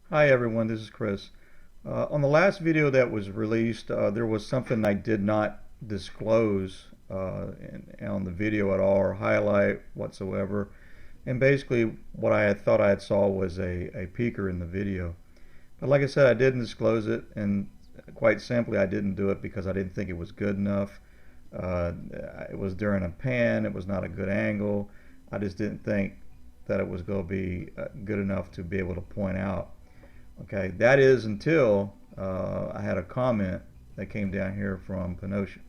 Hi everyone, this is Chris. On the last video that was released, there was something I did not disclose on the video at all or highlight whatsoever. And basically what I had thought I had saw was a peeker in the video. But like I said, I didn't disclose it, and quite simply I didn't do it because I didn't think it was good enough. Uh, it was during a pan, it was not a good angle. I just didn't think that it was going to be good enough to be able to point out. Okay, that is until I had a comment that came down here from Penotia.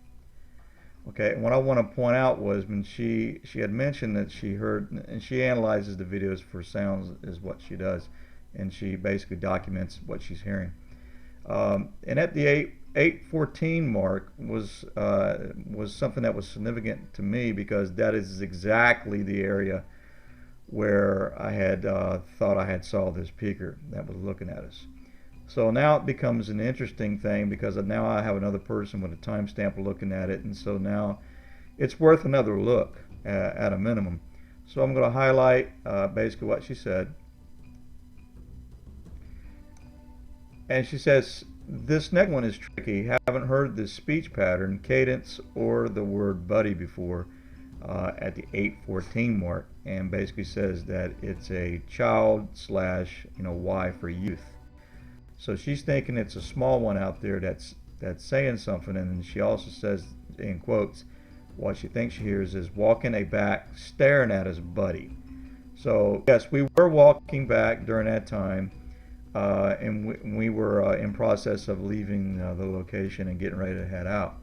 Okay, and what I want to point out was when she had mentioned that she heard, and she analyzes the videos for sounds is what she does, and she basically documents what she's hearing. And at the 814 mark was something that was significant to me because that is exactly the area where I had thought I had saw this peaker that was looking at us. So now it becomes an interesting thing because now I have another person with a timestamp looking at it, and so now it's worth another look at a minimum. So I'm going to highlight basically what she said. And she says, this next one is tricky. Haven't heard this speech pattern, cadence, or the word buddy before at the 814 mark, and basically says that it's a child slash Y for youth. So she's thinking it's a small one out there that's saying something, and then she also says in quotes what she thinks she hears is walking a back staring at his buddy. So yes, we were walking back during that time, and we were in process of leaving the location and getting ready to head out.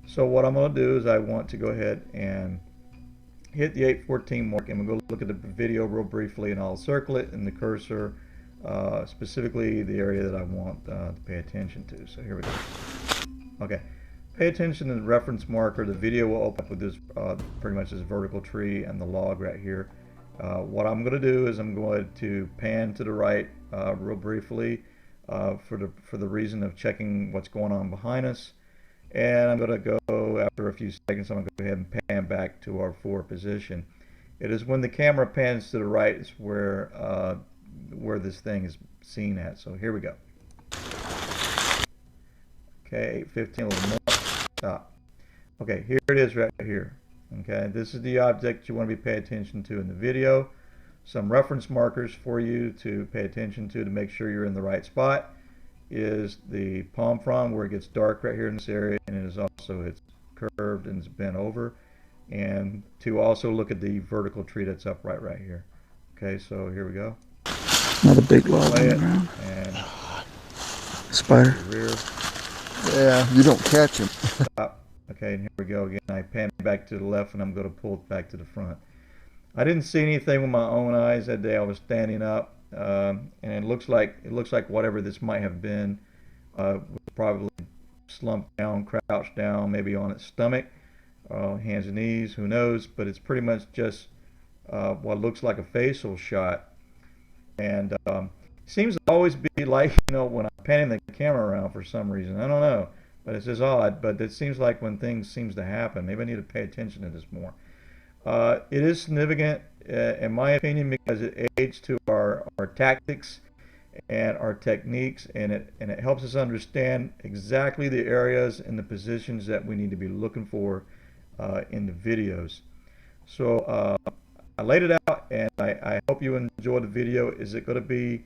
So what I'm going to do is I want to go ahead and hit the 814 mark, and we'll go look at the video real briefly, and I'll circle it in the cursor, specifically the area that I want to pay attention to. So here we go. Okay, pay attention to the reference marker. The video will open up with this pretty much this vertical tree and the log right here. What I'm going to do is I'm going to pan to the right real briefly for the reason of checking what's going on behind us. And I'm going to go, after a few seconds, I'm going to go ahead and pan back to our forward position. It is when the camera pans to the right is where this thing is seen at. So here we go. Okay, 8:15, a little more. Stop. Okay, here it is right here. Okay, this is the object you want to be paying attention to in the video. Some reference markers for you to pay attention to make sure you're in the right spot is the palm frond where it gets dark right here in this area, and it is also it's curved and it's bent over, and to also look at the vertical tree that's upright right here. Okay, so here we go. Another big log on the ground. And spider. Rear. Yeah, you don't catch him. Stop. Okay, and here we go again. I pan back to the left, and I'm going to pull it back to the front. I didn't see anything with my own eyes that day. I was standing up, and it looks like whatever this might have been was probably slumped down, crouched down, maybe on its stomach, hands and knees, who knows? But it's pretty much just what looks like a facial shot, and seems to always be like when I'm panning the camera around for some reason. I don't know, but it's just odd. But it seems like when things seems to happen, maybe I need to pay attention to this more. It is significant, in my opinion, because it aids to our tactics and our techniques, and it helps us understand exactly the areas and the positions that we need to be looking for in the videos. So I laid it out, and I hope you enjoy the video. Is it going to be,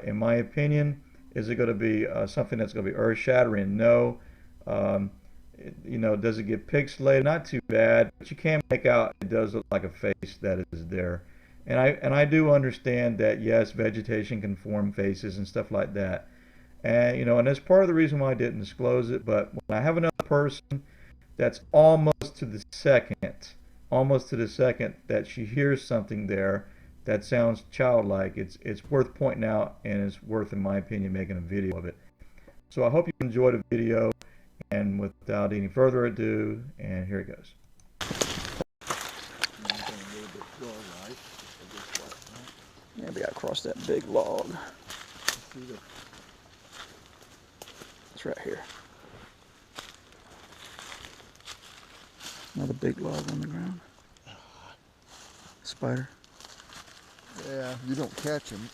in my opinion, is it going to be something that's going to be earth-shattering? No. Does it get pixelated? Not too bad, but you can make out it does look like a face that is there. And I do understand that yes, vegetation can form faces and stuff like that. And and that's part of the reason why I didn't disclose it. But when I have another person that's almost to the second that she hears something there that sounds childlike, it's worth pointing out, and it's worth, in my opinion, making a video of it. So I hope you enjoyed the video. And without any further ado, and here it goes. Yeah, we gotta cross that big log. It's right here. Another big log on the ground. Spider. Yeah, you don't catch him.